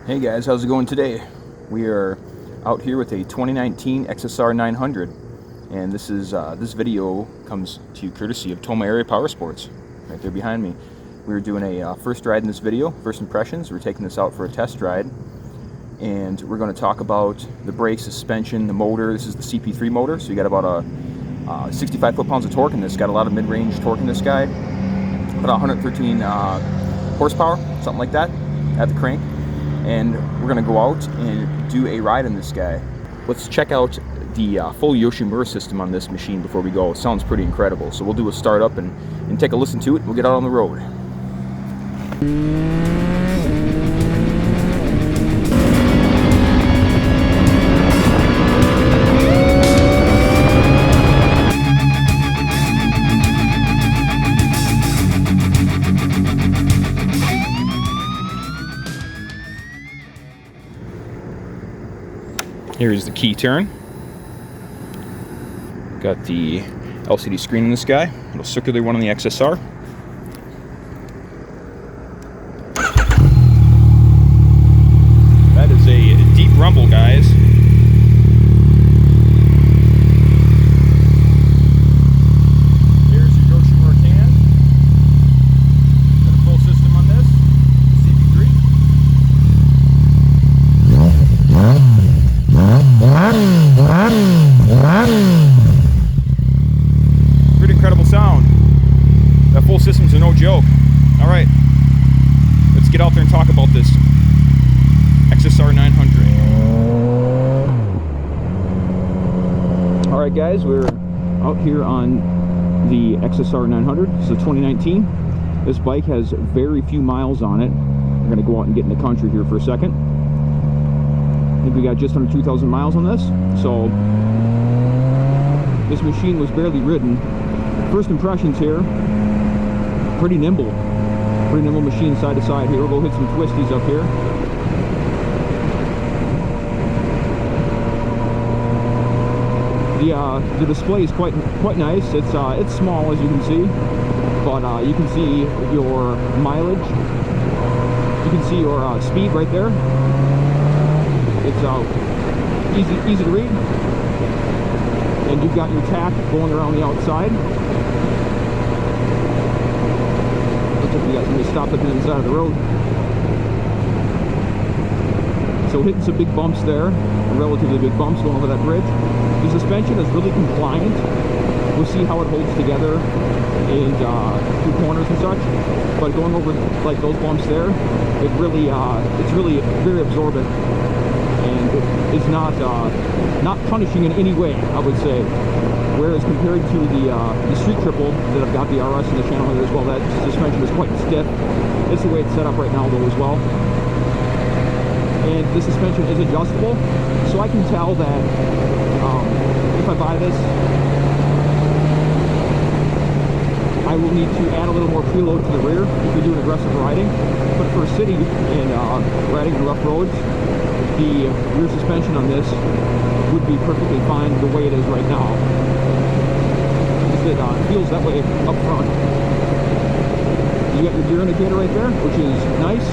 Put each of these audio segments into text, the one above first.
Hey guys, how's it going today? We are out here with a 2019 XSR 900, and this video comes to you courtesy of Tomah Area Powersports, right there behind me. We were doing a first ride in this video, first impressions. We're taking this out for a test ride, and we're going to talk about the brakes, suspension, the motor. This is the CP3 motor, so you got about 65 foot-pounds of torque in this. Got a lot of mid-range torque in this guy, about 113 horsepower, something like that, at the crank. And we're going to go out and do a ride in this guy. Let's check out the full Yoshimura system on this machine before we go. It sounds pretty incredible. So we'll do a startup and take a listen to it, and we'll get out on the road. Here's the key turn. Got the LCD screen in this guy, little circular one on the XSR. That is a deep rumble, guys. Here's your Yoshimura can. Got a full system on this, CP3. Pretty incredible sound. That full system's a no joke. Alright, let's get out there and talk about this XSR 900. Alright guys, we're out here on the XSR 900. This is a 2019. This bike has very few miles on it. We're going to go out and get in the country here for a second. I think we got just under 2,000 miles on this. So this machine was barely ridden. First impressions here, pretty nimble machine side to side here. We'll go hit some twisties up here. The display is quite nice. It's small, as you can see, but you can see your mileage. You can see your speed right there. It's easy to read, and you've got your tack going around the outside. Looks like you guys may stop at the inside of the road. So hitting some big bumps there, relatively big bumps going over that bridge. The suspension is really compliant. We'll see how it holds together in through corners and such. But going over like those bumps there, it's really very absorbent. And it's not punishing in any way, I would say. Whereas compared to the Street Triple that I've got the RS in the channel here as well, that suspension is quite stiff. It's the way it's set up right now though as well. And the suspension is adjustable, so I can tell that if I buy this, I will need to add a little more preload to the rear if you're doing aggressive riding. But for city and riding on rough roads, the rear suspension on this would be perfectly fine the way it is right now. It feels that way up front. You got your gear indicator right there, which is nice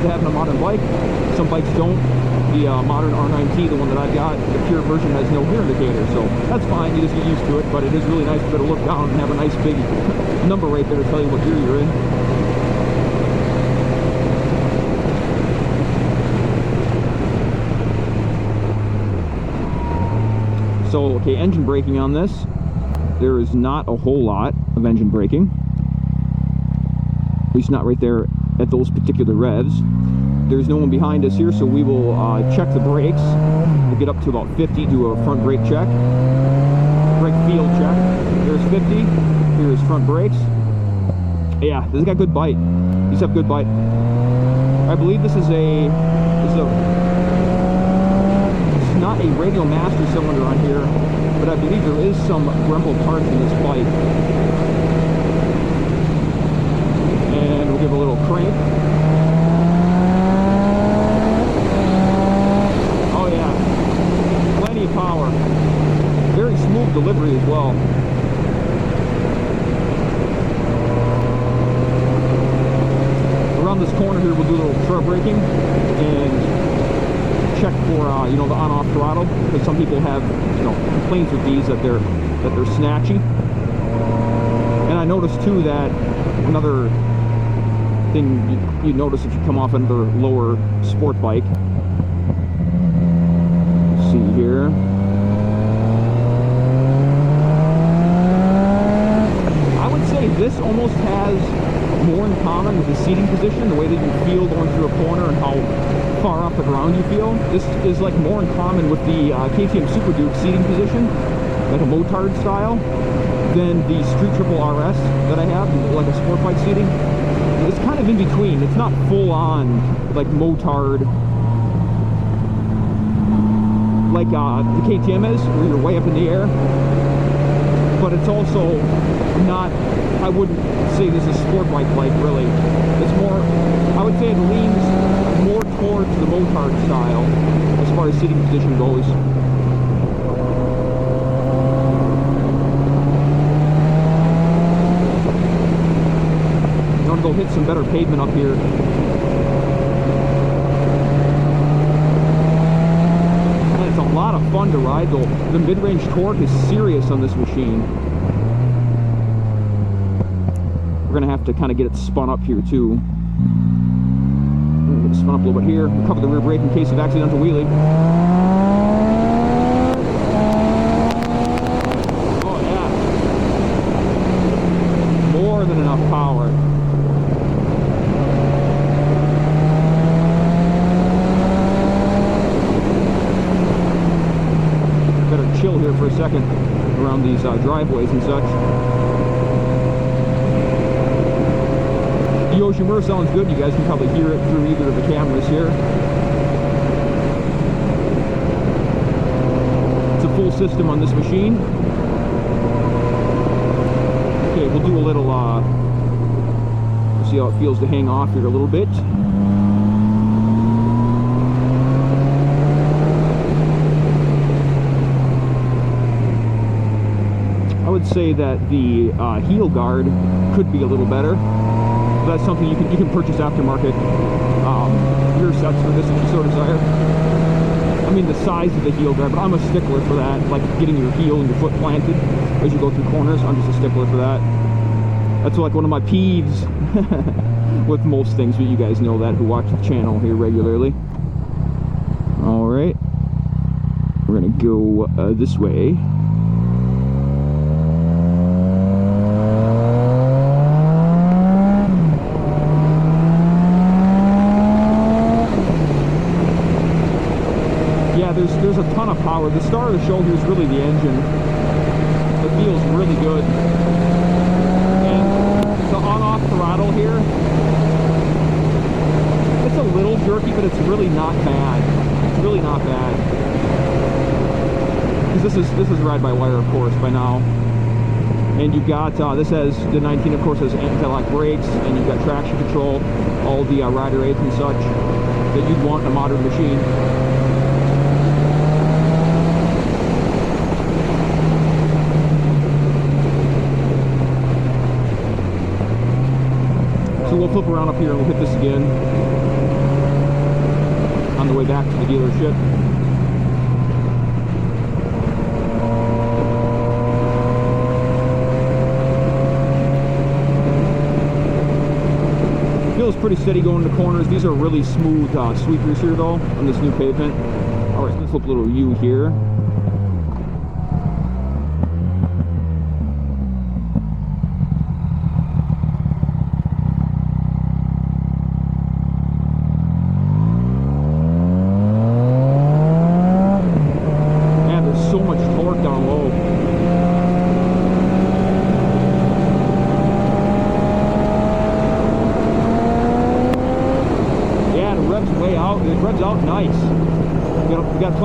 to have in a modern bike. Some bikes don't. The modern R9T, the one that I've got, the pure version has no gear indicator, so that's fine. You just get used to it, but it is really nice to be able to look down and have a nice big number right there to tell you what gear you're in. So, okay, engine braking on this. There is not a whole lot of engine braking. At least not right there at those particular revs. There's no one behind us here, so we will check the brakes. We'll get up to about 50, do a front brake check. Brake feel check. There's 50. Here's front brakes. Yeah, this has got good bite. These have good bite. I believe this is not a radial master cylinder on here, but I believe there is some Brembo parts in this bike. And we'll give a little crank. Oh yeah, plenty of power. Very smooth delivery as well. Around this corner here, we'll do a little start braking and check for you know, the on-off throttle, because some people have, you know, complaints with these that they're snatchy. And I noticed too that another thing you notice if you come off another lower sport bike. Let's see here. I would say this almost has more in common with the seating position, the way that you feel going through a corner and how far off the ground you feel. This is like more in common with the KTM Super Duke seating position, like a motard style, than the Street Triple RS that I have, like a sport bike seating. It's kind of in between. It's not full on like motard like the KTM is, where you're way up in the air, but it's also not, I wouldn't say this is sport bike like, really. It's more, I would say it leans more towards the motard style as far as seating position goes. I'm gonna go hit some better pavement up here. And it's a lot of fun to ride though. The mid-range torque is serious on this machine. We're gonna have to kind of get it spun up here too. Get it spun up a little bit here. We'll cover the rear brake in case of accidental wheelie. Oh yeah. More than enough power. Better chill here for a second around these driveways and such. Yoshimura sounds good. You guys can probably hear it through either of the cameras here. It's a full system on this machine. Okay, we'll do a little, we'll see how it feels to hang off here a little bit. I would say that the heel guard could be a little better. That's something you can purchase aftermarket rear sets for this if you so desire. I mean the size of the heel guard, but I'm a stickler for that, like getting your heel and your foot planted as you go through corners. I'm just a stickler for that. That's like one of my peeves with most things, but you guys know that who watch the channel here regularly. Alright, we're gonna go this way. There's a ton of power. The star of the show here is really the engine. It feels really good. And the on-off throttle here, it's a little jerky, but it's really not bad. It's really not bad. Because this is ride-by-wire, of course, by now. And you've got, this has, the 19, of course, has anti-lock brakes, and you've got traction control, all the rider aids and such that you'd want in a modern machine. So we'll flip around up here and we'll hit this again on the way back to the dealership. Feels pretty steady going to corners. These are really smooth sweepers here though on this new pavement. Alright, let's flip a little U here.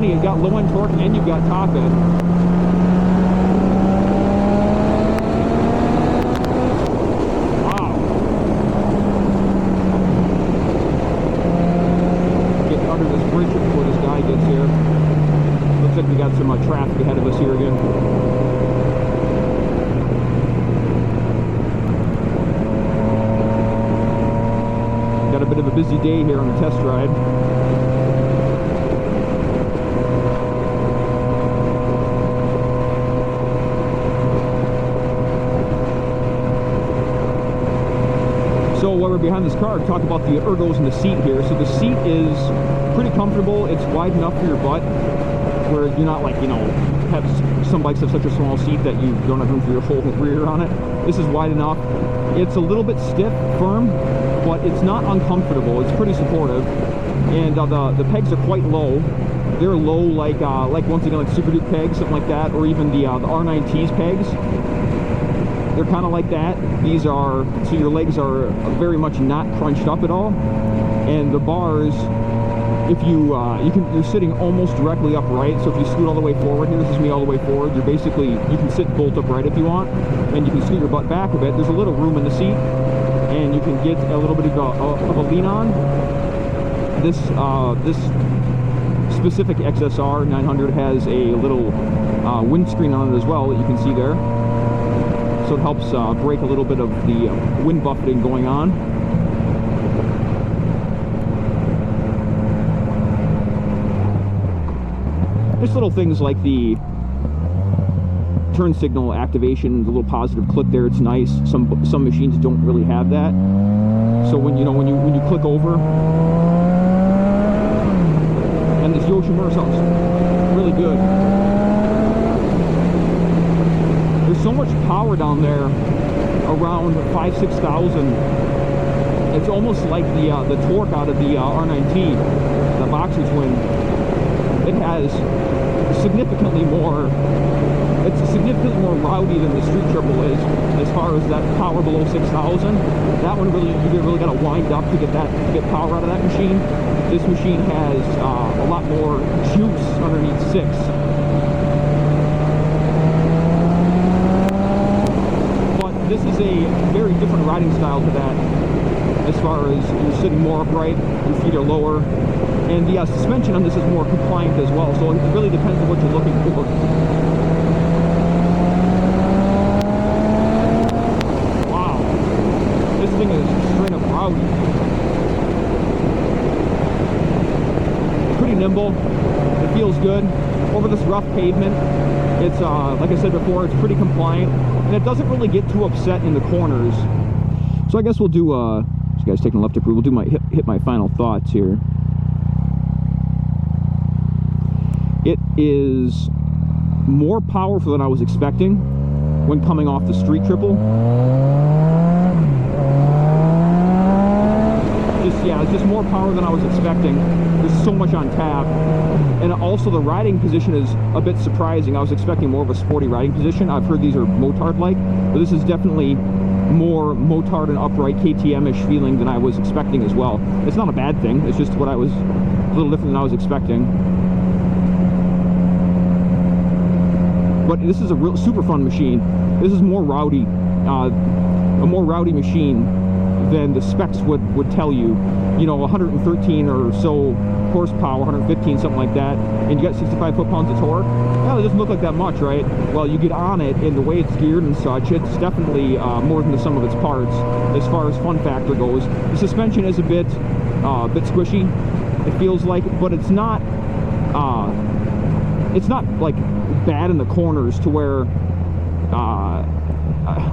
You've got low end torque and you've got top end. Wow. Getting under this bridge before this guy gets here. Looks like we got some traffic ahead of us here again. Got a bit of a busy day here on the test ride. So while we're behind this car, talk about the ergos in the seat here. So the seat is pretty comfortable. It's wide enough for your butt, where you're not like, you know, have some bikes have such a small seat that you don't have room for your whole rear on it. This is wide enough. It's a little bit stiff, firm, but it's not uncomfortable. It's pretty supportive, and the pegs are quite low. They're low, like once again, like Super Duke pegs, something like that, or even the R9T's pegs. They're kind of like that. These are, so your legs are very much not crunched up at all, and the bars, if you're sitting almost directly upright. So if you scoot all the way forward, here, this is me all the way forward, you're basically, you can sit bolt upright if you want, and you can scoot your butt back a bit. There's a little room in the seat, and you can get a little bit of a lean on. This specific XSR 900 has a little windscreen on it as well that you can see there. So it helps break a little bit of the wind buffeting going on. There's little things like the turn signal activation, the little positive click there. It's nice. Some machines don't really have that. So when you click over, and this Yoshimura sounds really good. There's so much power down there, around 5,000–6,000. It's almost like the torque out of the R9T, the Boxer Twin. It has significantly more. It's significantly more rowdy than the Street Triple is, as far as that power below 6,000. That one really, you really got to wind up to get power out of that machine. This machine has a lot more juice underneath 6. This is a very different riding style to that, as far as you're sitting more upright, your feet are lower, and the suspension on this is more compliant as well, so it really depends on what you're looking for. Wow, this thing is straight up rowdy. Pretty nimble, it feels good. Over this rough pavement, it's, like I said before, it's pretty compliant. And it doesn't really get too upset in the corners. So I guess we'll do, this guy's taking a left up here, we'll do my hit my final thoughts here. It is more powerful than I was expecting when coming off the Street Triple. It's just more power than I was expecting. There's so much on tap. And also the riding position is a bit surprising. I was expecting more of a sporty riding position. I've heard these are motard-like, but this is definitely more motard and upright KTM-ish feeling than I was expecting as well. It's not a bad thing. It's just what I was, a little different than I was expecting. But this is a real super fun machine. This is more rowdy, a more rowdy machine than the specs would tell you. You know, 113 or so horsepower, 115, something like that, and you got 65 foot-pounds of torque. Well, it doesn't look like that much, right? Well, you get on it, and the way it's geared and such, it's definitely more than the sum of its parts as far as fun factor goes. The suspension is a bit squishy, it feels like, but it's not like bad in the corners to where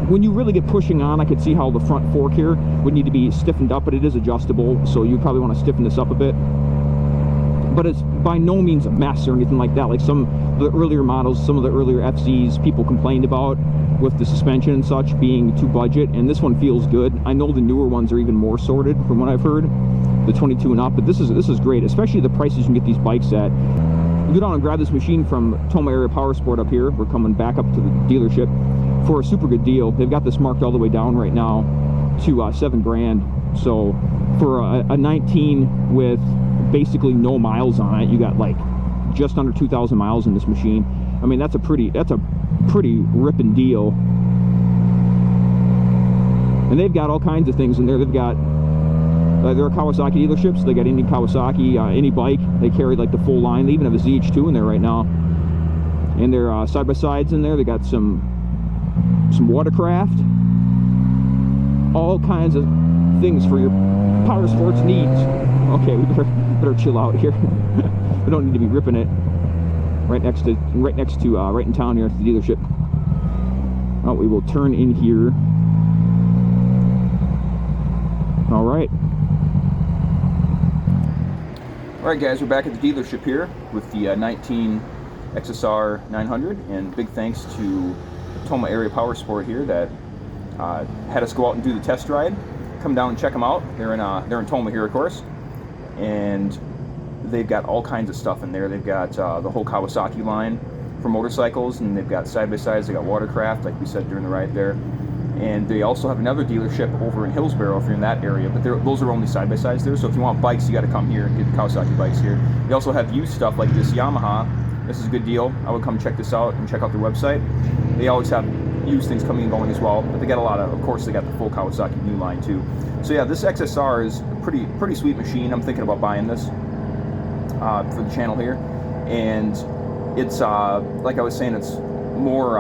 when you really get pushing on, I could see how the front fork here would need to be stiffened up, but it is adjustable, so you probably want to stiffen this up a bit. But it's by no means a mess or anything like that, like some of the earlier models, some of the earlier FZs people complained about with the suspension and such being too budget, and this one feels good. I know the newer ones are even more sorted from what I've heard, the 22 and up, but this is great, especially the prices you can get these bikes at. You go down and grab this machine from Tomah Area Powersport up here. We're coming back up to the dealership for a super good deal. They've got this marked all the way down right now to 7 grand. So for a 19 with basically no miles on it, you got like just under 2,000 miles in this machine. I mean, that's a pretty ripping deal. And they've got all kinds of things in there. They've got they're a Kawasaki dealerships, so they got any Kawasaki, any bike. They carry like the full line. They even have a ZH2 in there right now. And their side-by-sides in there. They got some watercraft. All kinds of things for your Powersports needs. Okay, we better chill out here. We don't need to be ripping it right next to right in town here at the dealership. Oh, we will turn in here. All right. All right, guys, we're back at the dealership here with the 19 XSR 900, and big thanks to Tomah Area Powersport here that had us go out and do the test ride. Come down and check them out. They're in Tomah here, of course, and they've got all kinds of stuff in there. They've got the whole Kawasaki line for motorcycles, and they've got side-by-sides. They got watercraft, like we said during the ride there. And they also have another dealership over in Hillsboro if you're in that area, but those are only side-by-sides there. So if you want bikes, you got to come here and get the Kawasaki bikes here. They also have used stuff like this Yamaha. This is a good deal. I would come check this out and check out their website. They always have used things coming and going as well, but they got a lot of course, they got the full Kawasaki new line too. So yeah, this XSR is a pretty sweet machine. I'm thinking about buying this for the channel here, and it's like I was saying, it's more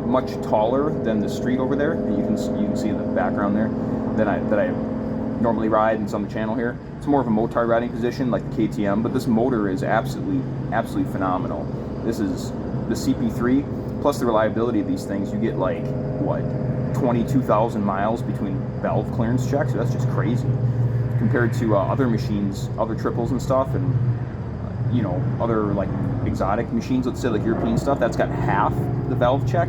much taller than the Street over there. And you can see in the background there that I normally ride, and it's on the channel here. It's more of a motard riding position like the KTM, but this motor is absolutely phenomenal. This is the CP3 plus the reliability of these things. You get like what, 22,000 miles between valve clearance checks. That's just crazy compared to other machines, other triples and stuff, and you know, other like exotic machines, let's say like European stuff, that's got half the valve check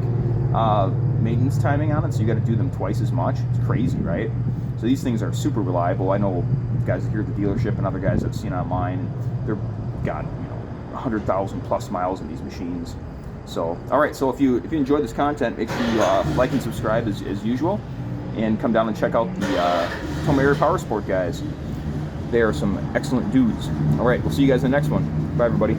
maintenance timing on it, so you got to do them twice as much. It's crazy, right? So these things are super reliable. I know guys here at the dealership and other guys I've seen online, they've got 100,000 plus miles in these machines. So all right, so if you enjoyed this content, make sure you like and subscribe as usual, and come down and check out the Tomah Area Powersport guys. They are some excellent dudes. All right, we'll see you guys in the next one. Bye, everybody.